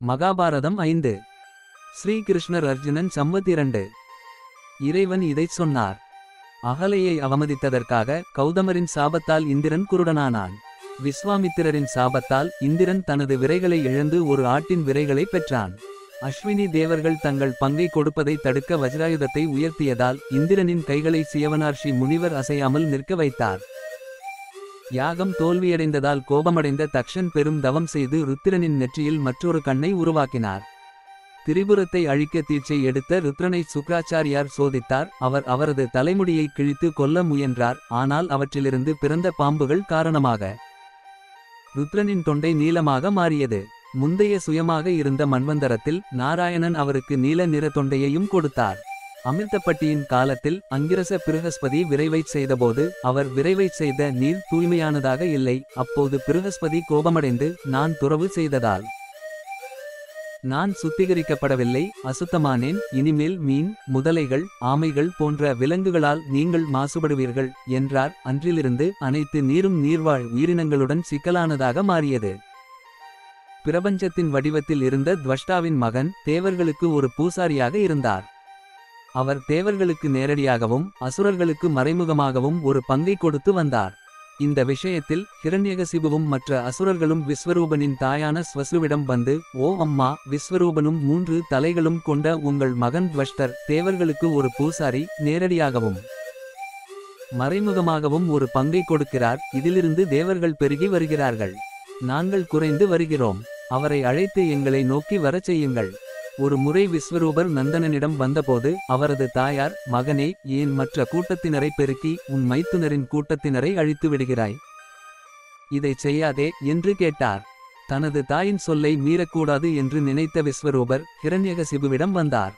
மகாபாரதம் 5. ஸ்ரீகிருஷ்ணர் அர்ஜுனன் சம்வத் 2. இறைவன் இதைச் சொன்னார். அகலையை அவமதித்ததற்காக கௌதமரின் சாபத்தால் இந்திரன் குருடனானான். விஸ்வாமித்திரரின் சாபத்தால் இந்திரன் தனது விரைகளை இழந்து ஒரு ஆட்டின் விரைகளை பெற்றான். அஸ்வினி தேவர்கள் தங்கள் பங்கை கொடுப்பதை தடுக்க வஜ்ராயுதத்தை உயர்த்தியதால் இந்திரனின் கைகளை சியவனார்ஷி முனிவர் அசையாமல் நிற்க வைத்தார். யாகம் தோல்வியடைந்ததால் கோபமடைந்த தக்ஷன் பெரும் தவம் செய்து ருத்திரனின் நெற்றியில் மற்றொரு கண்ணை உருவாக்கினார். திரிபுரத்தை அழிக்க தீட்சை எடுத்த ருத்ரனை சுக்ராச்சாரியார் சோதித்தார். அவர் அவரது தலைமுடியை கிழித்து கொல்ல முயன்றார். ஆனால் அவற்றிலிருந்து பிறந்த பாம்புகள் காரணமாக ருத்ரனின் தொண்டை நீலமாக மாறியது. முந்தைய சுயமாக இருந்த மன்வந்தரத்தில் நாராயணன் அவருக்கு நீல நிற தொண்டையையும் கொடுத்தார். அமிர்தப்பட்டியின் காலத்தில் அங்கிரச பிருகஸ்பதி விரைவைச் செய்தபோது அவர் விரைவைச் செய்த நீர் தூய்மையானதாக இல்லை. அப்போது பிருகஸ்பதி கோபமடைந்து நான் துறவு செய்ததால் நான் சுத்திகரிக்கப்படவில்லை, அசுத்தமானேன். இனிமேல் மீன், முதலைகள், ஆமைகள் போன்ற விலங்குகளால் நீங்கள் மாசுபடுவீர்கள் என்றார். அன்றிலிருந்து அனைத்து நீரும் நீர்வாழ் உயிரினங்களுடன் சிக்கலானதாக மாறியது. பிரபஞ்சத்தின் வடிவத்தில் இருந்த துவஷ்டாவின் மகன் தேவர்களுக்கு ஒரு பூசாரியாக இருந்தார். அவர் தேவர்களுக்கு நேரடியாகவும் அசுரர்களுக்கு மறைமுகமாகவும் ஒரு பங்கை கொடுத்து வந்தார். இந்த விஷயத்தில் ஹிரண்யகசிபுவும் மற்ற அசுரர்களும் விஸ்வரூபனின் தாயான ஸ்வஸ்ருவிடம் வந்து, ஓ அம்மா, விஸ்வரூபனும் 3 தலைகளும் கொண்ட உங்கள் மகன் துவஷ்டர் தேவர்களுக்கு ஒரு பூசாரி, நேரடியாகவும் மறைமுகமாகவும் ஒரு பங்கை கொடுக்கிறார். இதிலிருந்து தேவர்கள் பெருகி வருகிறார்கள், நாங்கள் குறைந்து வருகிறோம். அவரை அழைத்து எங்களை நோக்கி வரச் செய்யுங்கள். ஒரு முறை விஸ்வரூபர் நந்தனனிடம் வந்தபோது அவரது தாயார், மகனே, ஏன் மற்ற கூட்டத்தினரை பெருக்கி உன் மைத்துனரின் கூட்டத்தினரை அழித்து விடுகிறாய்? இதைச் செய்யாதே என்று கேட்டார். தனது தாயின் சொல்லை மீறக்கூடாது என்று நினைத்த விஸ்வரூபர் ஹிரண்யகசிபுவிடம் வந்தார்.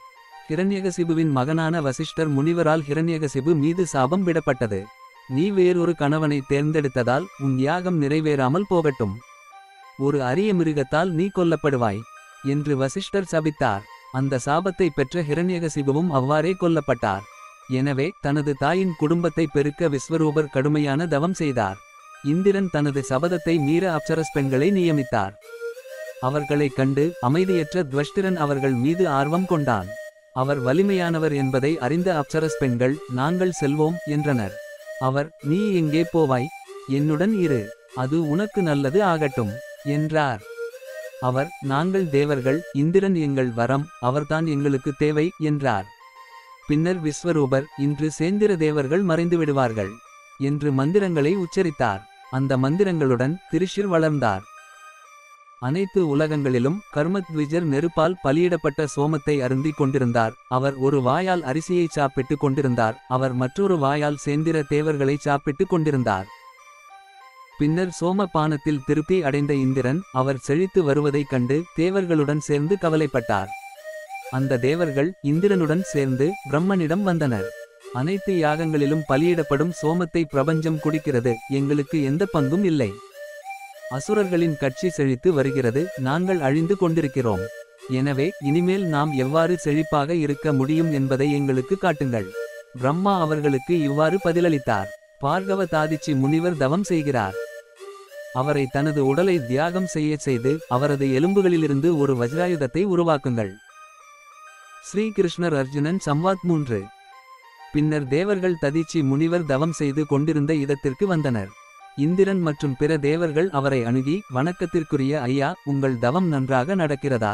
ஹிரண்யகசிபுவின் மகனான வசிஷ்டர் முனிவரால் ஹிரண்யகசிபு மீது சாபம் விடப்பட்டது. நீ வேறொரு கணவனை தேர்ந்தெடுத்ததால் உன் யாகம் நிறைவேறாமல் போகட்டும். ஒரு அரிய மிருகத்தால் நீ கொல்லப்படுவாய் என்று வசிஷ்டர் சபித்தார். அந்த சாபத்தை பெற்ற ஹிரண்யகசிபுவும் அவ்வாறே கொல்லப்பட்டார். எனவே தனது தாயின் குடும்பத்தை பெருக்க விஸ்வரூபர் கடுமையான தவம் செய்தார். இந்திரன் தனது சபதத்தை மீற அப்சரஸ் பெண்களை நியமித்தார். அவர்களைக் கண்டு அமைதியற்ற துவஷ்டிரன் அவர்கள் மீது ஆர்வம் கொண்டான். அவர் வலிமையானவர் என்பதை அறிந்த அப்சரஸ் பெண்கள், நாங்கள் செல்வோம் என்றனர். அவர், நீ எங்கே போவாய்? என்னுடன் இரு, அது உனக்கு நல்லது ஆகட்டும் என்றார். அவர், நாங்கள் தேவர்கள், இந்திரன் எங்கள் வரம், அவர்தான் எங்களுக்கு தேவை என்றார். பின்னர் விஸ்வரூபர், இன்று சேந்திர தேவர்கள் மறைந்து விடுவார்கள் என்று மந்திரங்களை உச்சரித்தார். அந்த மந்திரங்களுடன் திரிஷிர் வளர்ந்தார். அனைத்து உலகங்களிலும் கர்மத்விஜர் நெருப்பால் பலியிடப்பட்ட சோமத்தை அருந்திக் கொண்டிருந்தார். அவர் ஒரு வாயால் அரிசியை சாப்பிட்டு கொண்டிருந்தார். அவர் மற்றொரு வாயால் சேந்திர தேவர்களை சாப்பிட்டு கொண்டிருந்தார். பின்னர் சோமபானத்தில் திருப்தி அடைந்த இந்திரன் அவர் செழித்து வருவதைக் கண்டு தேவர்களுடன் சேர்ந்து கவலைப்பட்டார். அந்த தேவர்கள் இந்திரனுடன் சேர்ந்து பிரம்மனிடம் வந்தனர். அனைத்து யாகங்களிலும் பலியிடப்படும் சோமத்தை பிரபஞ்சம் குடிக்கிறது, எங்களுக்கு எந்த பங்கும் இல்லை. அசுரர்களின் கட்சி செழித்து வருகிறது, நாங்கள் அழிந்து கொண்டிருக்கிறோம். எனவே இனிமேல் நாம் எவ்வாறு செழிப்பாக இருக்க முடியும் என்பதை எங்களுக்கு காட்டுங்கள். பிரம்மா அவர்களுக்கு இவ்வாறு பதிலளித்தார். பார்கவ தாதிச்சி முனிவர் தவம் செய்கிறார். அவரை தனது உடலை தியாகம் செய்து அவரது எலும்புகளிலிருந்து ஒரு வஜ்ராயுதத்தை உருவாக்குங்கள். ஸ்ரீகிருஷ்ணர் அர்ஜுனன் சம்வாத் 3. பின்னர் தேவர்கள் ததிச்சி முனிவர் தவம் செய்து கொண்டிருந்த இடத்திற்கு வந்தனர். இந்திரன் மற்றும் பிற தேவர்கள் அவரை அணுகி, வணக்கத்திற்குரிய ஐயா, உங்கள் தவம் நன்றாக நடக்கிறதா?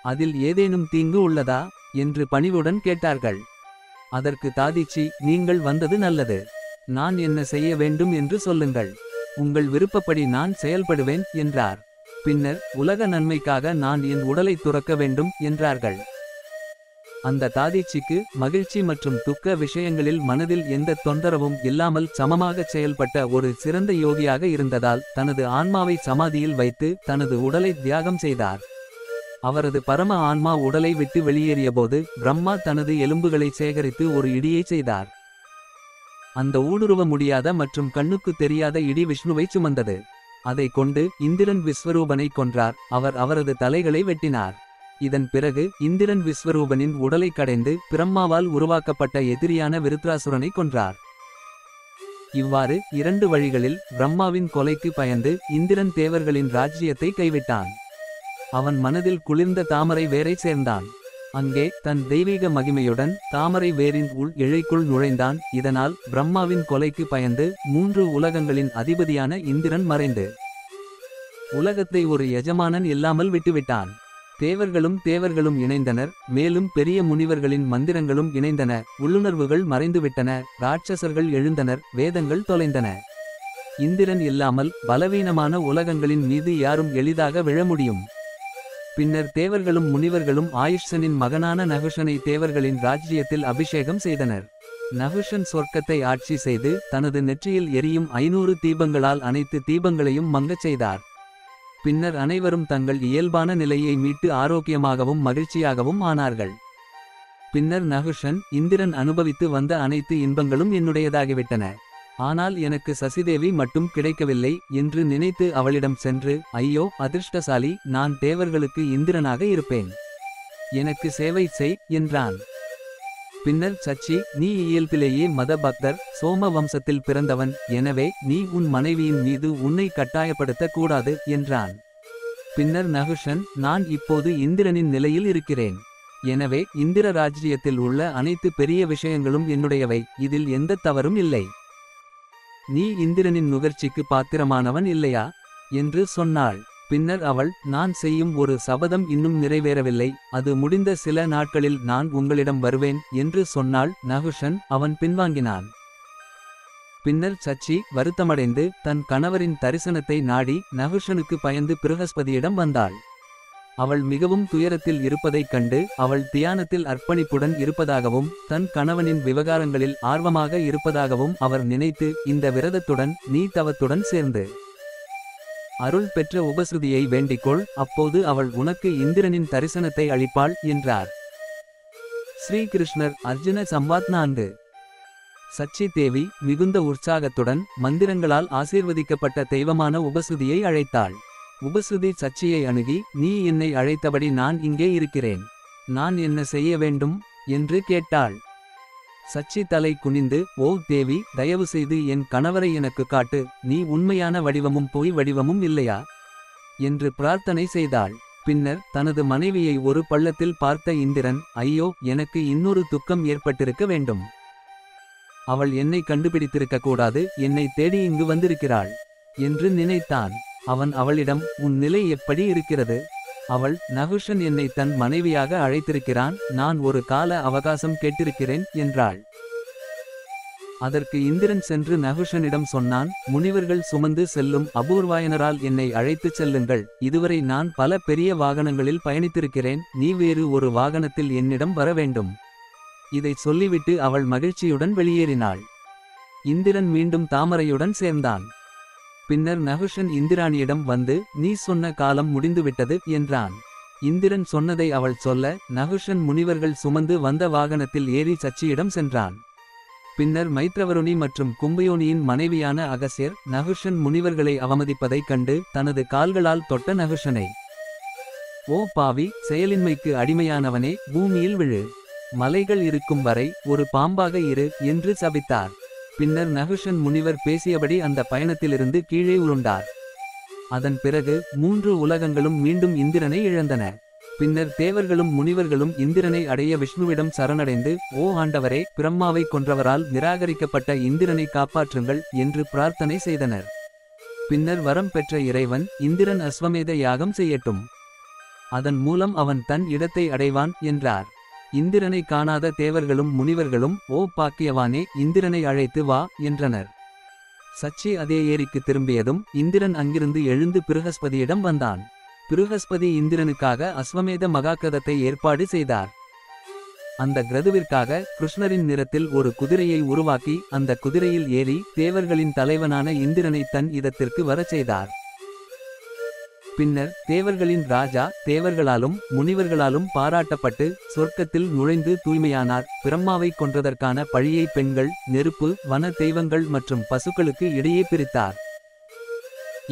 அதில் ஏதேனும் தீங்கு உள்ளதா என்று பணிவுடன் கேட்டார்கள். அதற்கு தாதிச்சி, நீங்கள் வந்தது நல்லது. நான் என்ன செய்ய வேண்டும் என்று சொல்லுங்கள். உங்கள் விருப்பப்படி நான் செயல்படுவேன் என்றார். பின்னர், உலக நன்மைக்காக நான் என் உடலை துறக்க வேண்டும் என்றார்கள். அந்த தாதிச்சிக்கு மகிழ்ச்சி மற்றும் துக்க விஷயங்களில் மனதில் எந்த தொந்தரவும் இல்லாமல் சமமாகச் செயல்பட்ட ஒரு சிறந்த யோகியாக இருந்ததால் தனது ஆன்மாவை சமாதியில் வைத்து தனது உடலை தியாகம் செய்தார். அவரது பரம ஆன்மா உடலை விட்டு வெளியேறியபோது பிரம்மா தனது எலும்புகளை சேகரித்து ஒரு இடியை செய்தார். அந்த ஊடுருவ முடியாத மற்றும் கண்ணுக்கு தெரியாத இடி விஷ்ணுவை சுமந்தது. அதை கொண்டு இந்திரன் விஸ்வரூபனை கொன்றார். அவர் அவரது தலைகளை வெட்டினார். இதன் பிறகு இந்திரன் விஸ்வரூபனின் உடலை கடைந்து பிரம்மாவால் உருவாக்கப்பட்ட எதிரியான விருத்ராசுரனை கொன்றார். இவ்வாறு 2 வழிகளில் பிரம்மாவின் கொலைக்கு பயந்து இந்திரன் தேவர்களின் ராஜ்யத்தை கைவிட்டான். அவன் மனதில் குளிர்ந்த தாமரை வேரை சேர்ந்தான். அங்கே தன் தெய்வீக மகிமையுடன் தாமரை வேரின் உள் இழைக்குள் நுழைந்தான். இதனால் பிரம்மாவின் கொலைக்கு பயந்து 3 உலகங்களின் அதிபதியான இந்திரன் மறைந்து உலகத்தை ஒரு எஜமானன் இல்லாமல் விட்டுவிட்டான். தேவர்களும் இணைந்தனர். மேலும் பெரிய முனிவர்களின் மந்திரங்களும் இணைந்தன. உள்ளுணர்வுகள் மறைந்துவிட்டன. ராட்சசர்கள் எழுந்தனர். வேதங்கள் தொலைந்தன. இந்திரன் இல்லாமல் பலவீனமான உலகங்களின் மீது யாரும் எளிதாக விழ முடியும். பின்னர் தேவர்களும் முனிவர்களும் ஆயுஷ்சனின் மகனான நகுஷனை தேவர்களின் ராஜ்ஜியத்தில் அபிஷேகம் செய்தனர். நகுஷன் சொர்க்கத்தை ஆட்சி செய்து தனது நெற்றியில் எரியும் 500 தீபங்களால் அனைத்து தீபங்களையும் மங்கச் செய்தார். பின்னர் அனைவரும் தங்கள் இயல்பான நிலையை மீட்டு ஆரோக்கியமாகவும் மகிழ்ச்சியாகவும் ஆனார்கள். பின்னர் நகுஷன், இந்திரன் அனுபவித்து வந்த அனைத்து இன்பங்களும் என்னுடையதாகிவிட்டன. ஆனால் எனக்கு சசிதேவி மட்டும் கிடைக்கவில்லை என்று நினைத்து அவளிடம் சென்று, ஐயோ அதிர்ஷ்டசாலி, நான் தேவர்களுக்கு இந்திரனாக இருப்பேன், எனக்கு சேவை செய் என்றான். பின்னர் சச்சி, நீ இயல்பிலேயே மத பக்தர், சோம வம்சத்தில் பிறந்தவன், எனவே நீ உன் மனைவியின் மீது உன்னை கட்டாயப்படுத்த கூடாது என்றான். பின்னர் நகுஷன், நான் இப்போது இந்திரனின் நிலையில் இருக்கிறேன். எனவே இந்திர ராஜ்ஜியத்தில் உள்ள அனைத்து பெரிய விஷயங்களும் என்னுடையவை, இதில் எந்த தவறும் இல்லை. நீ இந்திரனின் நுகர்ச்சிக்கு பாத்திரமானவன் இல்லையா என்று சொன்னாள். பின்னர் அவள், நான் செய்யும் ஒரு சபதம் இன்னும் நிறைவேறவில்லை, அது முடிந்த சில நாட்களில் நான் உங்களிடம் வருவேன் என்று சொன்னாள். நகுஷன் அவன் பின்வாங்கினான். பின்னர் சச்சி வருத்தமடைந்து தன் கணவரின் தரிசனத்தை நாடி நகுஷனுக்கு பயந்து பிருகஸ்பதியிடம் வந்தாள். அவள் மிகவும் துயரத்தில் இருப்பதைக் கண்டு அவள் தியானத்தில் அர்ப்பணிப்புடன் இருப்பதாகவும் தன் கணவனின் விவகாரங்களில் ஆர்வமாக இருப்பதாகவும் அவர் நினைத்து, இந்த விரதத்துடன் நீ தவத்துடன் சேர்ந்து அருள் பெற்ற உபஸ்ருதியை வேண்டிக்கொள், அப்போது அவள் உனக்கு இந்திரனின் தரிசனத்தை அளிப்பாள் என்றார். ஸ்ரீகிருஷ்ணர் அர்ஜுன சம்வாத் 4. சச்சி தேவி மிகுந்த உற்சாகத்துடன் மந்திரங்களால் ஆசீர்வதிக்கப்பட்ட தெய்வமான உபஸ்ருதியை அழைத்தாள். உபஸ்ருதி சச்சியை அணுகி, நீ என்னை அழைத்தபடி நான் இங்கே இருக்கிறேன், நான் என்ன செய்ய வேண்டும் என்று கேட்டாள். சச்சி தலை குனிந்து, ஓ தேவி, தயவு செய்து என் கணவரை எனக்கு காட்டு, நீ உண்மையான வடிவமும் பொய் வடிவமும் இல்லையா என்று பிரார்த்தனை செய்தாள். பின்னர் தனது மனைவியை ஒரு பள்ளத்தில் பார்த்த இந்திரன், ஐயோ, எனக்கு இன்னொரு துக்கம் ஏற்பட்டிருக்க வேண்டும், அவள் என்னை கண்டுபிடித்திருக்க கூடாது, என்னை தேடி இங்கு வந்திருக்கிறாள் என்று நினைத்தான். அவன் அவளிடம், உன் நிலை எப்படி இருக்கிறது? அவள், நகுஷன் என்னை தன் மனைவியாக அழைத்திருக்கிறான், நான் ஒரு கால அவகாசம் கேட்டிருக்கிறேன் என்றாள். அதற்கு இந்திரன் சென்று நகுஷனிடம் சொன்னான், முனிவர்கள் சுமந்து செல்லும் அபூர்வாயனரால் என்னை அழைத்துச் செல்லுங்கள், இதுவரை நான் பல பெரிய வாகனங்களில் பயணித்திருக்கிறேன், நீ வேறு ஒரு வாகனத்தில் என்னிடம் வர வேண்டும். இதை சொல்லிவிட்டு அவள் மகிழ்ச்சியுடன் வெளியேறினாள். இந்திரன் மீண்டும் தாமரையுடன் சேர்ந்தான். பின்னர் நகுஷன் இந்திராணியிடம் வந்து, நீ சொன்ன காலம் முடிந்துவிட்டது என்றான். இந்திரன் சொன்னதை அவள் சொல்ல, நகுஷன் முனிவர்கள் சுமந்து வந்த வாகனத்தில் ஏறி சச்சியிடம் சென்றான். பின்னர் மைத்ரவருணி மற்றும் கும்பயோனியின் மனைவியான அகஸ்யர் நகுஷன் முனிவர்களை அவமதிப்பதைக் கண்டு தனது கால்களால் தொட்ட நகுஷனை, ஓ பாவி, செயலின்மைக்கு அடிமையானவனே, பூமியில் விழு, மலைகள் இருக்கும் வரை ஒரு பாம்பாக இரு என்று சபித்தார். பின்னர் நகுஷன் முனிவர் பேசியபடி அந்த பயணத்திலிருந்து கீழே உருண்டார். அதன் பிறகு 3 உலகங்களும் மீண்டும் இந்திரனை இழந்தன. பின்னர் தேவர்களும் முனிவர்களும் இந்திரனை அடைய விஷ்ணுவிடம் சரணடைந்து, ஓ ஆண்டவரே, பிரம்மாவை கொன்றவரால் நிராகரிக்கப்பட்ட இந்திரனை காப்பாற்றுங்கள் என்று பிரார்த்தனை செய்தனர். பின்னர் வரம் பெற்ற இறைவன், இந்திரன் அஸ்வமேத யாகம் செய்யட்டும், அதன் மூலம் அவன் தன் இடத்தை அடைவான் என்றார். இந்திரனை காணாத தேவர்களும் முனிவர்களும், ஓ பாக்கியவானே, இந்திரனை அழைத்து வா என்றனர். சச்சி அதே ஏரிக்கு திரும்பியதும் இந்திரன் அங்கிருந்து எழுந்து பிருகஸ்பதியிடம் வந்தான். பிருகஸ்பதி இந்திரனுக்காக அஸ்வமேத மகாக்கிரதத்தை ஏற்பாடு செய்தார். அந்த கிரதுவிற்காக கிருஷ்ணரின் நிறத்தில் ஒரு குதிரையை உருவாக்கி அந்த குதிரையில் ஏறி தேவர்களின் தலைவனான இந்திரனை தன் இதத்திற்கு வரச் செய்தார். பின்னர் தேவர்களின் ராஜா தேவர்களாலும் முனிவர்களாலும் பாராட்டப்பட்டு சொர்க்கத்தில் நுழைந்து தூய்மையானார். பிரம்மாவை கொன்றதற்கான பழியை பெண்கள், நெருப்பு, வன தெய்வங்கள் மற்றும் பசுக்களுக்கு இடையே பிரித்தார்.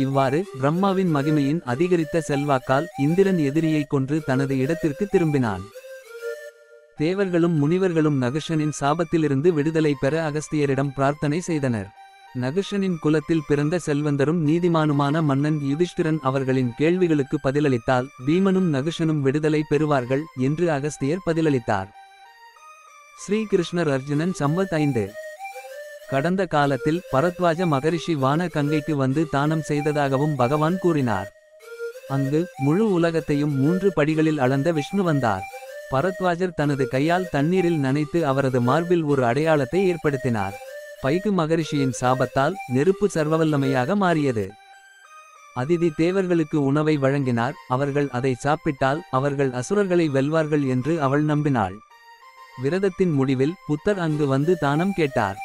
இவ்வாறு பிரம்மாவின் மகிமையின் அதிகரித்த செல்வாக்கால் இந்திரன் எதிரியை கொன்று தனது இடத்திற்கு திரும்பினான். தேவர்களும் முனிவர்களும் நகுஷனின் சாபத்திலிருந்து விடுதலை பெற அகஸ்தியரிடம் பிரார்த்தனை செய்தனர். நகுஷனின் குலத்தில் பிறந்த செல்வந்தரும் நீதிமானுமான மன்னன் யுதிஷ்டிரன் அவர்களின் கேள்விகளுக்கு பதிலளித்தால் பீமனும் நகுஷனும் விடுதலை பெறுவார்கள் என்று அகஸ்தியர் பதிலளித்தார். ஸ்ரீகிருஷ்ணர் அர்ஜுனன் சம்வத் 5. கடந்த காலத்தில் பரத்வாஜ மகரிஷி வான கங்கைக்கு வந்து தானம் செய்ததாகவும் பகவான் கூறினார். அங்கு முழு உலகத்தையும் 3 படிகளில் அளந்த விஷ்ணு வந்தார். பரத்வாஜர் தனது கையால் தண்ணீரில் நனைத்து அவரது மார்பில் ஒரு அடையாளத்தை ஏற்படுத்தினார். பைகு மகரிஷியின் சாபத்தால் நெருப்பு சர்வவல்லமையாக மாறியது. அதிதி தேவர்களுக்கு உணவை வழங்கினார். அவர்கள் அதை சாப்பிட்டால் அவர்கள் அசுரர்களை வெல்வார்கள் என்று அவள் நம்பினாள். விரதத்தின் முடிவில் புத்தர் அங்கு வந்து தானம் கேட்டார்.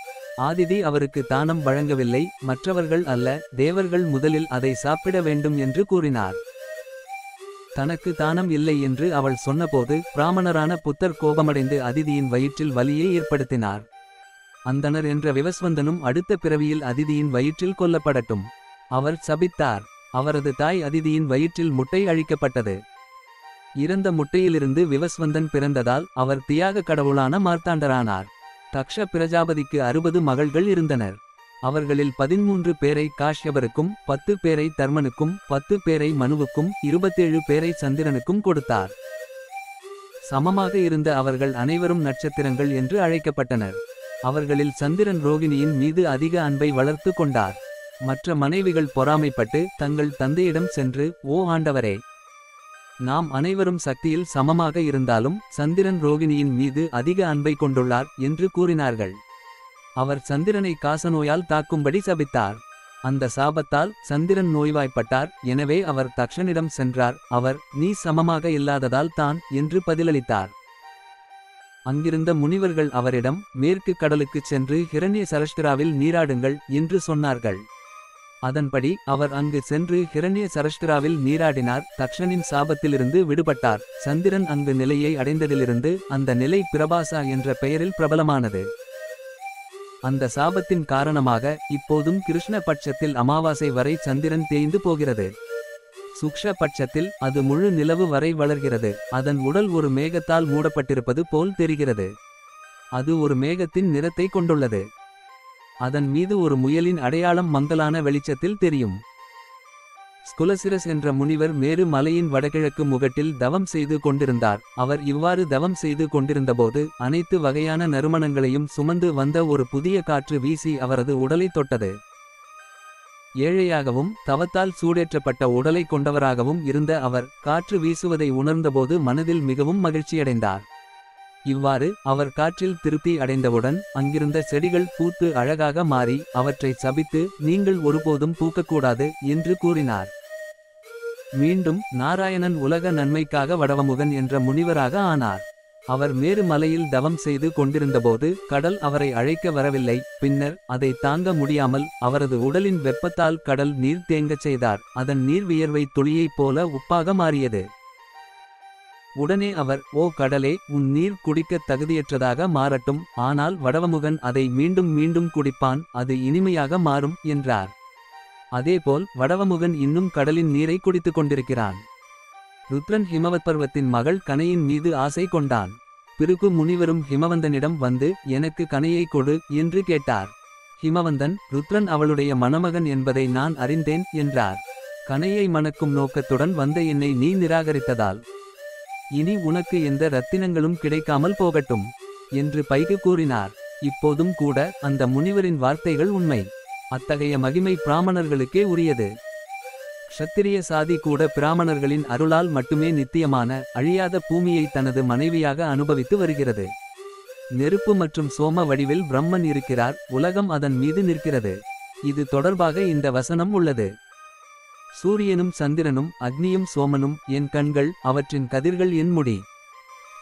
ஆதிதி அவருக்கு தானம் வழங்கவில்லை. மற்றவர்கள் அல்ல, தேவர்கள் முதலில் அதை சாப்பிட வேண்டும் என்று கூறினார். தனக்கு தானம் இல்லை என்று அவள் சொன்னபோது பிராமணரான புத்தர் கோபமடைந்து அதிதியின் வயிற்றில் வலியை ஏற்படுத்தினார். அந்தணர் என்ற விவஸ்வந்தனும் அடுத்த பிறவியில் அதிதியின் வயிற்றில் கொல்லப்படட்டும். அவர் சபித்தார். அவரது தாய் அதிதியின் வயிற்றில் முட்டை அழிக்கப்பட்டது. இறந்த முட்டையிலிருந்து விவஸ்வந்தன் பிறந்ததால் அவர் தியாக கடவுளான மார்த்தாண்டரானார். தக்ஷ பிரஜாபதிக்கு 60 மகள்கள் இருந்தனர். அவர்களில் 13 பேரை காஷ்யபருக்கும் 10 பேரை தர்மனுக்கும் 10 பேரை மனுவுக்கும் 27 பேரை சந்திரனுக்கும் கொடுத்தார். சமமாக இருந்த அவர்கள் அனைவரும் நட்சத்திரங்கள் என்று அழைக்கப்பட்டனர். அவர்களில் சந்திரன் ரோகிணியின் மீது அதிக அன்பை வளர்த்து கொண்டார். மற்ற மனைவிகள் பொறாமைப்பட்டு தங்கள் தந்தையிடம் சென்று, ஓ ஆண்டவரே, நாம் அனைவரும் சக்தியில் சமமாக இருந்தாலும் சந்திரன் ரோகிணியின் மீது அதிக அன்பை கொண்டுள்ளார் என்று கூறினார்கள். அவர் சந்திரனை காசநோயால் தாக்கும்படி சபித்தார். அந்த சாபத்தால் சந்திரன் நோய்வாய்ப்பட்டார். எனவே அவர் தக்ஷனிடம் சென்றார். அவர், நீ சமமாக இல்லாததால் தான் என்று பதிலளித்தார். அங்கிருந்த முனிவர்கள் அவரிடம், மேற்கு கடலுக்குச் சென்று ஹிரண்ய சரஷ்டிராவில் நீராடுங்கள் என்று சொன்னார்கள். அதன்படி அவர் அங்கு சென்று ஹிரண்ய சரஷ்டிராவில் நீராடினார். தக்ஷனின் சாபத்திலிருந்து விடுபட்டார். சந்திரன் அங்கு நிலையை அடைந்ததிலிருந்து அந்த நிலை பிரபாசா என்ற பெயரில் பிரபலமானது. அந்த சாபத்தின் காரணமாக இப்போதும் கிருஷ்ண பட்சத்தில் அமாவாசை வரை சந்திரன் தேய்ந்து போகிறது. சுக்ஷ பட்சத்தில் அது முழு நிலவு வரை வளர்கிறது. அதன் உடல் ஒரு மேகத்தால் மூடப்பட்டிருப்பது போல் தெரிகிறது. அது ஒரு மேகத்தின் நிறத்தை கொண்டுள்ளது. அதன் மீது ஒரு முயலின் அடையாளம் மங்கலான வெளிச்சத்தில் தெரியும். ஸ்குலசிரஸ் என்ற முனிவர் மேரு மலையின் வடகிழக்கு முகட்டில் தவம் செய்து கொண்டிருந்தார். அவர் இவ்வாறு தவம் செய்து கொண்டிருந்தபோது அனைத்து வகையான நறுமணங்களையும் சுமந்து வந்த ஒரு புதிய காற்று வீசி அவரது உடலை தொட்டது. ஏழையாகவும் தவத்தால் சூடேற்றப்பட்ட உடலை கொண்டவராகவும் இருந்த அவர் காற்று வீசுவதை உணர்ந்தபோது மனதில் மிகவும் மகிழ்ச்சியடைந்தார். இவ்வாறு அவர் காற்றில் திருப்தி அடைந்தவுடன் அங்கிருந்த செடிகள் பூத்து அழகாக மாறி அவற்றை சபித்து, நீங்கள் ஒருபோதும் பூக்கக்கூடாது என்று கூறினார். மீண்டும் நாராயணன் உலக நன்மைக்காக வடவமுகன் என்ற முனிவராக ஆனார். அவர் மேரு மலையில் தவம் செய்து கொண்டிருந்தபோது கடல் அவரை அழைக்க வரவில்லை. பின்னர் அதை தாங்க முடியாமல் அவரது உடலின் வெப்பத்தால் கடல் நீர் தேங்கச் செய்தார். அதன் நீர் வியர்வை துளியைப் போல உப்பாக மாறியது. உடனே அவர், ஓ கடலே, உன் நீர் குடிக்கத் தகுதியற்றதாக மாறட்டும். ஆனால் வடவமுகன் அதை மீண்டும் மீண்டும் குடிப்பான். அது இனிமையாக மாறும் என்றார். அதேபோல் வடவமுகன் இன்னும் கடலின் நீரை குடித்துக் கொண்டிருக்கிறான். ருத்ரன் ஹிமவத் பர்வத்தின் மகள் கனையின் மீது ஆசை கொண்டான். பிருகு முனிவரும் ஹிமவந்தனிடம் வந்து, எனக்கு கனையை கொடு என்று கேட்டார். ஹிமவந்தன், ருத்ரன் அவளுடைய மணமகன் என்பதை நான் அறிந்தேன் என்றார். கனையை மணக்கும் நோக்கத்துடன் வந்த என்னை நீ நிராகரித்ததால் இனி உனக்கு எந்த ரத்தினங்களும் கிடைக்காமல் போகட்டும் என்று பைகு கூறினார். இப்போதும் கூட அந்த முனிவரின் வார்த்தைகள் உண்மை. அத்தகைய மகிமை பிராமணர்களுக்கே உரியது. க்ஷத்திரிய சாதி கூட பிராமணர்களின் அருளால் மட்டுமே நித்தியமான அழியாத பூமியை தனது மனைவியாக அனுபவித்து வருகிறது. நெருப்பு மற்றும் சோம வடிவில் பிரம்மன் இருக்கிறார். உலகம் அதன் மீது நிற்கிறது. இது தொடர்பாக இந்த வசனம் உள்ளது. சூரியனும் சந்திரனும் அக்னியும் சோமனும் என் கண்கள், அவற்றின் கதிர்கள் என் முடி.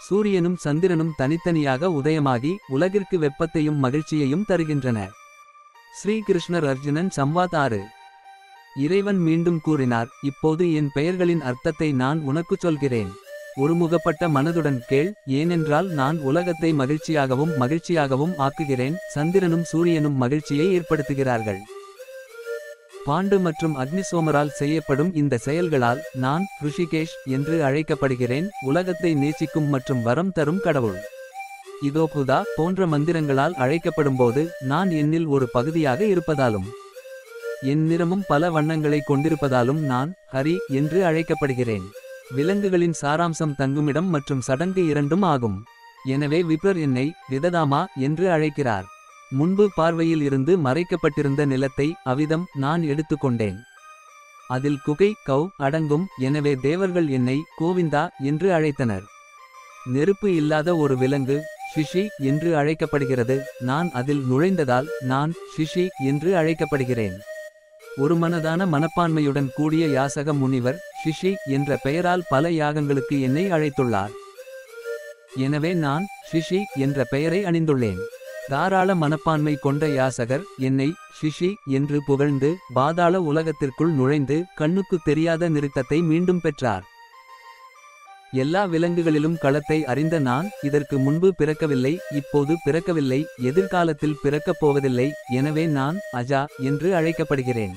சூரியனும் சந்திரனும் தனித்தனியாக உதயமாகி உலகிற்கு வெப்பத்தையும் மகிழ்ச்சியையும் தருகின்றன. ஸ்ரீகிருஷ்ணர் அர்ஜுனன் சம்வாத் 6. இறைவன் மீண்டும் கூறினார், இப்போது என் பெயர்களின் அர்த்தத்தை நான் உனக்குச் சொல்கிறேன். ஒருமுகப்பட்ட மனதுடன் கேள். ஏனென்றால் நான் உலகத்தை மகிழ்ச்சியாகவும் ஆக்குகிறேன். சந்திரனும் சூரியனும் மகிழ்ச்சியை ஏற்படுத்துகிறார்கள். பாண்டு மற்றும் அக்னிசோமரால் செய்யப்படும் இந்த செயல்களால் நான் ருஷிகேஷ் என்று அழைக்கப்படுகிறேன். உலகத்தை நேசிக்கும் மற்றும் வரம் தரும் கடவுள். இதோ புதா போன்ற மந்திரங்களால் அழைக்கப்படும்போது நான் என்னில் ஒரு பகுதியாக இருப்பதாலும் என் நிறமும் பல வண்ணங்களை கொண்டிருப்பதாலும் நான் ஹரி என்று அழைக்கப்படுகிறேன். விலங்குகளின் சாராம்சம் தங்குமிடம் மற்றும் சடங்கு இரண்டும் ஆகும். எனவே விப்ரர் என்னை விததாமா என்று அழைக்கிறார். முன்பு பார்வையில் இருந்து மறைக்கப்பட்டிருந்த நிலத்தை அவ்விதம் நான் எடுத்துக்கொண்டேன். அதில் குகை கௌ அடங்கும். எனவே தேவர்கள் என்னை கோவிந்தா என்று அழைத்தனர். நெருப்பு இல்லாத ஒரு விலங்கு ஷிஷி என்று அழைக்கப்படுகிறது. நான் அதில் நுழைந்ததால் நான் ஷிஷி என்று அழைக்கப்படுகிறேன். ஒரு மனதான மனப்பான்மையுடன் கூடிய யாசக முனிவர் ஷிஷி என்ற பெயரால் பல யாகங்களுக்கு என்னை அழைத்துள்ளார். எனவே நான் ஷிஷி என்ற பெயரை அணிந்துள்ளேன். தாராள மனப்பான்மை கொண்ட யாசகர் என்னை ஷிஷி என்று புகழ்ந்து பாதாள உலகத்திற்குள் நுழைந்து கண்ணுக்கு தெரியாத நிறுத்தத்தை மீண்டும் பெற்றார். எல்லா விலங்குகளிலும் களத்தை அறிந்த நான் இதற்கு முன்பு பிறக்கவில்லை, இப்போது பிறக்கவில்லை, எதிர்காலத்தில் பிறக்கப் போவதில்லை. எனவே நான் அஜா என்று அழைக்கப்படுகிறேன்.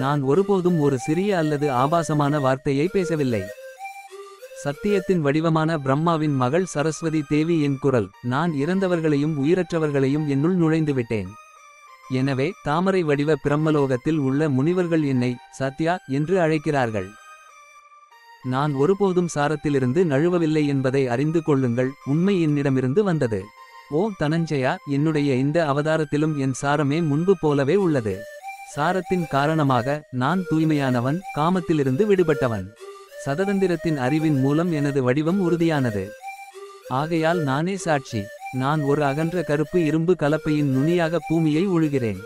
நான் ஒருபோதும் ஒரு சிறிய அல்லது ஆபாசமான வார்த்தையை பேசவில்லை. சத்தியத்தின் வடிவமான பிரம்மாவின் மகள் சரஸ்வதி தேவி என் குரல். நான் இறந்தவர்களையும் உயிரற்றவர்களையும் என்னுள் நுழைந்துவிட்டேன். எனவே தாமரை வடிவ பிரம்மலோகத்தில் உள்ள முனிவர்கள் என்னை சத்யா என்று அழைக்கிறார்கள். நான் ஒருபோதும் சாரத்திலிருந்து நழுவவில்லை என்பதை அறிந்து கொள்ளுங்கள். உண்மை என்னிடமிருந்து வந்தது. ஓ தனஞ்சயா, என்னுடைய இந்த அவதாரத்திலும் என் சாரமே முன்பு போலவே உள்ளது. சாரத்தின் காரணமாக நான் தூய்மையானவன், காமத்திலிருந்து விடுபட்டவன். சததந்திரத்தின் அறிவின் மூலம் எனது வடிவம் உறுதியானது. ஆகையால் நானே சாட்சி. நான் ஒரு அகன்ற கருப்பு இரும்பு கலப்பையின் நுனியாக பூமியை உழுகிறேன்.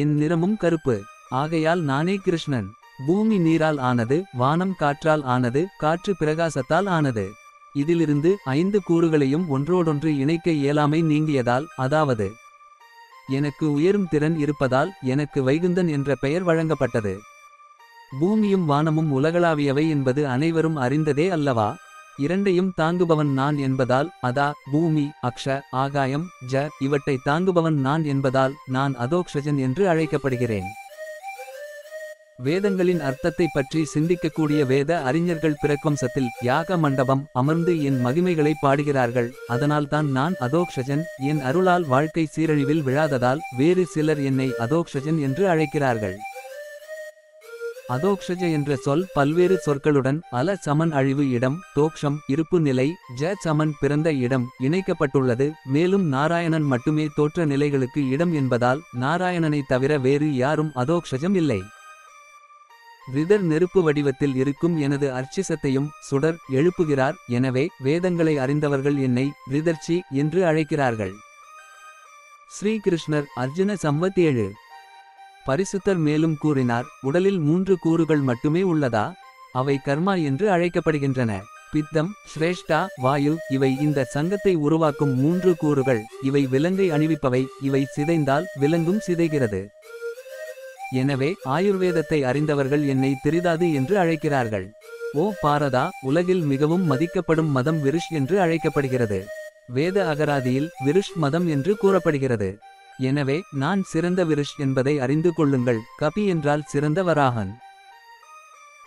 என் நிறமும் கருப்பு. ஆகையால் நானே கிருஷ்ணன். பூமி நீரால் ஆனது, வானம் காற்றால் ஆனது, காற்று பிரகாசத்தால் ஆனது. இதிலிருந்து 5 கூறுகளையும் ஒன்றோடொன்று இணைக்க இயலாமை நீங்கியதால், அதாவது எனக்கு உயரும் திறன் இருப்பதால் எனக்கு வைகுந்தன் என்ற பெயர் வழங்கப்பட்டது. பூமியும் வானமும் உலகளாவியவை என்பது அனைவரும் அறிந்ததே அல்லவா? இரண்டையும் தாங்குபவன் நான் என்பதால் அதா பூமி, அக்ஷ ஆகாயம் ஜ இவற்றை தாங்குபவன் நான் என்பதால் நான் அதோக்ஷஜன் என்று அழைக்கப்படுகிறேன். வேதங்களின் அர்த்தத்தை பற்றி சிந்திக்கக்கூடிய வேத அறிஞர்கள் பிரக்வம்சத்தில் யாக மண்டபம் அமர்ந்து என் மகிமைகளை பாடுகிறார்கள். அதனால்தான் நான் அதோக்ஷஜன். என் அருளால் வாழ்க்கை சீரழிவில் விழாததால் வேறு சிலர் என்னை அதோக்ஷஜன் என்று அழைக்கிறார்கள். அதோக்ஷஜ என்ற சொல் பல்வேறு சொற்களுடன் அல சமன் அழிவு இடம், தோக்ஷம் இருப்பு நிலை, ஜ சமன் பிறந்த இடம் இணைக்கப்பட்டுள்ளது. மேலும் நாராயணன் மட்டுமே தோற்ற நிலைகளுக்கு இடம் என்பதால் நாராயணனை தவிர வேறு யாரும் அதோக்ஷஜம் இல்லை. ரிதர் நெருப்பு வடிவத்தில் இருக்கும் எனது அர்ச்சிசத்தையும் சுடர் எழுப்புகிறார். எனவே வேதங்களை அறிந்தவர்கள் என்னை ரிதர்ச்சி என்று அழைக்கிறார்கள். ஸ்ரீகிருஷ்ணர் அர்ஜுன சம்வத் 7. பரிசுத்தர் மேலும் கூறினார், உடலில் 3 கூறுகள் மட்டுமே உள்ளதா? அவை கர்மா என்று அழைக்கப்படுகின்றன. பித்தம், ஸ்ரேஷ்டா, வாயு இவை இந்த சங்கத்தை உருவாக்கும் 3 கூறுகள். இவை விலங்கை அணிவிப்பவை. இவை சிதைந்தால் விலங்கும் சிதைகிறது. எனவே ஆயுர்வேதத்தை அறிந்தவர்கள் என்னை திரிதாது என்று அழைக்கிறார்கள். ஓ பாரதா, உலகில் மிகவும் மதிக்கப்படும் மதம் விருஷ் என்று அழைக்கப்படுகிறது. வேத அகராதியில் விருஷ் மதம் என்று கூறப்படுகிறது. எனவே நான் சிறந்த விருஷ் என்பதை அறிந்து கொள்ளுங்கள். கபி என்றால் சிறந்த வராகன்.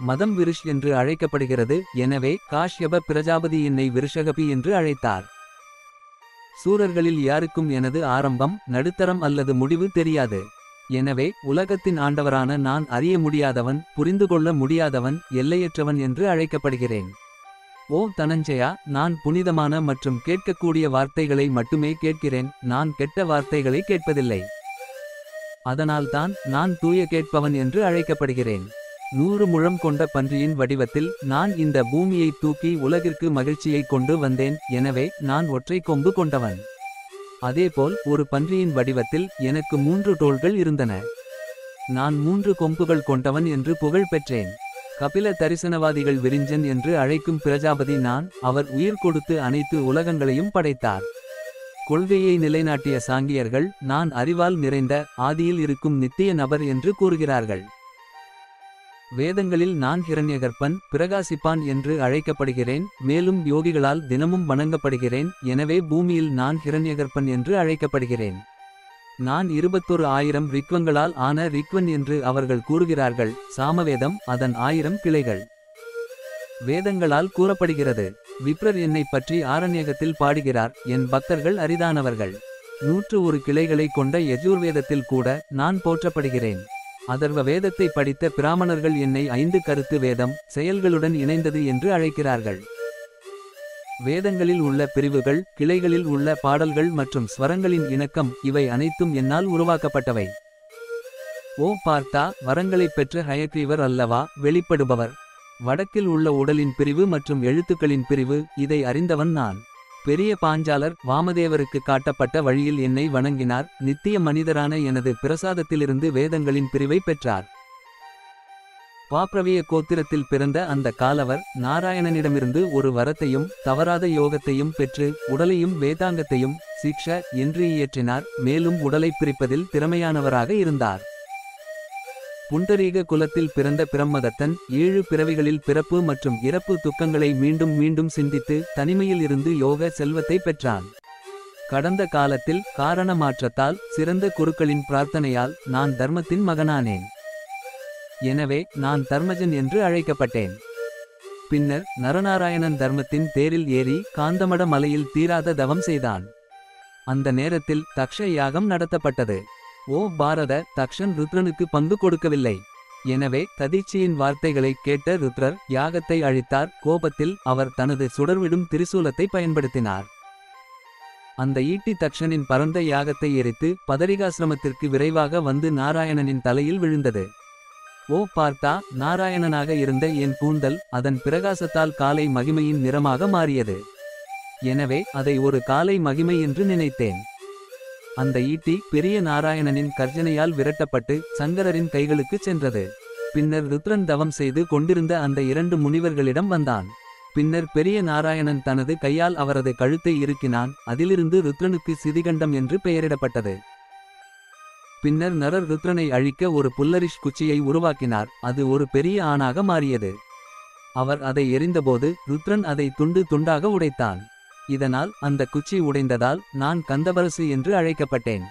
மதம் விருஷ் என்று அழைக்கப்படுகிறது. எனவே காஷ்யப பிரஜாபதி என்னை விருஷகபி என்று அழைத்தார். சூரர்களில் யாருக்கும் எனது ஆரம்பம், நடுத்தரம் அல்லது முடிவு தெரியாது. எனவே உலகத்தின் ஆண்டவரான நான் அறிய முடியாதவன், புரிந்துகொள்ள முடியாதவன், எல்லையற்றவன் என்று அழைக்கப்படுகிறேன். ஓ தனஞ்சயா, நான் புனிதமான மற்றும் கேட்கக்கூடிய வார்த்தைகளை மட்டுமே கேட்கிறேன். நான் கெட்ட வார்த்தைகளை கேட்பதில்லை. அதனால்தான் நான் தூய கேட்பவன் என்று அழைக்கப்படுகிறேன். 100 முழம் கொண்ட பன்றியின் வடிவத்தில் நான் இந்த பூமியை தூக்கி உலகிற்கு மகிழ்ச்சியை கொண்டு வந்தேன். எனவே நான் ஒற்றை கொம்பு கொண்டவன். அதேபோல் ஒரு பன்றியின் வடிவத்தில் எனக்கு 3 தோள்கள் இருந்தன. நான் 3 கொம்புகள் கொண்டவன் என்று புகழ் பெற்றேன். கபில தரிசனவாதிகள் விரிஞ்சன் என்று அழைக்கும் பிரஜாபதி நான். அவர் உயிர் கொடுத்து அனைத்து உலகங்களையும் படைத்தார். கொள்கையை நிலைநாட்டிய சாங்கியர்கள் நான் அறிவால் நிறைந்த ஆதியில் இருக்கும் நித்திய நபர் என்று கூறுகிறார்கள். வேதங்களில் நான் ஹிரண்யகர்ப்பன், பிரகாசிப்பான் என்று அழைக்கப்படுகிறேன். மேலும் யோகிகளால் தினமும் வணங்கப்படுகிறேன். எனவே பூமியில் நான் ஹிரண்யகர்ப்பன் என்று அழைக்கப்படுகிறேன். நான் 21,000 ரிக்வங்களால் ஆன ரிக்வன் என்று அவர்கள் கூறுகிறார்கள். சாமவேதம் அதன் 1000 கிளைகள். வேதங்களால் கூறப்படுகிறது. விப்ரர் என்னைப் பற்றி ஆரண்யகத்தில் பாடுகிறார், என் பக்தர்கள் அரிதானவர்கள். 101 கிளைகளை கொண்ட யஜுர்வேதத்தில் கூட நான் போற்றப்படுகிறேன். அதர்வ வேதத்தை படித்த பிராமணர்கள் என்னை 5 கருத்து வேதம் செயல்களுடன் இணைந்தது என்று அழைக்கிறார்கள். வேதங்களில் உள்ள பிரிவுகள், கிளைகளில் உள்ள பாடல்கள் மற்றும் ஸ்வரங்களின் இணக்கம், இவை அனைத்தும் என்னால் உருவாக்கப்பட்டவை. ஓ பார்த்தா, வரங்களைப் பெற்ற ஹயக்ரீவர் அல்லவா வெளிப்படுபவர். வடக்கில் உள்ள உடலின் பிரிவு மற்றும் எழுத்துக்களின் பிரிவு, இதை அறிந்தவன் நான். பெரிய பாஞ்சாலர் வாமதேவருக்கு காட்டப்பட்ட வழியில் என்னை வணங்கினார். நித்திய மனிதரான எனது பிரசாதத்திலிருந்து வேதங்களின் பிரிவை பெற்றார். பாப்ரவிய கோத்திரத்தில் பிறந்த அந்த காலவர் நாராயணனிடமிருந்து ஒரு வரத்தையும் தவறாத யோகத்தையும் பெற்று உடலையும் வேதாங்கத்தையும் சிக்ஷ என்று இயற்றினார். மேலும் உடலை பிரிப்பதில் திறமையானவராக இருந்தார். புண்டரீக குலத்தில் பிறந்த பிரம்மதத்தன் 7 பிறவிகளில் பிறப்பு மற்றும் இறப்பு துக்கங்களை மீண்டும் மீண்டும் சிந்தித்து தனிமையில் இருந்து யோக செல்வத்தை பெற்றான். கடந்த காலத்தில் காரண மாற்றத்தால் சிறந்த குருக்களின் பிரார்த்தனையால் நான் தர்மத்தின் மகனானேன். எனவே நான் தர்மஜன் என்று அழைக்கப்பட்டேன். பின்னர் நரநாராயணன் தர்மத்தின் தேரில் ஏறி காந்தமட மலையில் தீராத தவம் செய்தான். அந்த நேரத்தில் தக்ஷ யாகம் நடத்தப்பட்டது. ஓ பாரத, தக்ஷன் ருத்ரனுக்கு பங்கு கொடுக்கவில்லை. எனவே ததீட்சியின் வார்த்தைகளை கேட்ட ருத்ரர் யாகத்தை அழித்தார். கோபத்தில் அவர் தனது சுடர்விடும் திரிசூலத்தை பயன்படுத்தினார். அந்த ஈட்டி தக்ஷனின் பரந்த யாகத்தை எரித்து பதரிகாசிரமத்திற்கு விரைவாக வந்து நாராயணனின் தலையில் விழுந்தது. ஓ பார்த்தா, நாராயணனாக இருந்த என் கூந்தல் அதன் பிரகாசத்தால் காலை மகிமையின் நிறமாக மாறியது. எனவே அதை ஒரு காலை மகிமை என்று நினைத்தேன். அந்த ஈட்டி பெரிய நாராயணனின் கர்ஜனையால் விரட்டப்பட்டு சங்கரரின் கைகளுக்கு சென்றது. பின்னர் ருத்ரன் தவம் செய்து கொண்டிருந்த அந்த 2 முனிவர்களிடம் வந்தான். பின்னர் பெரிய நாராயணன் தனது கையால் அவரது கழுத்தை இறுக்கினான். அதிலிருந்து ருத்ரனுக்கு சிதிகண்டம் என்று பெயரிடப்பட்டது. பின்னர் நரர் ருத்ரனை அழிக்க ஒரு புல்லரிஷ் குச்சியை உருவாக்கினார். அது ஒரு பெரிய ஆணாக மாறியது. அவர் அதை எறிந்தபோது ருத்ரன் அதை துண்டு துண்டாக உடைத்தான். இதனால் அந்த குச்சி உடைந்ததால் நான் கந்தபரசு என்று அழைக்கப்பட்டேன்.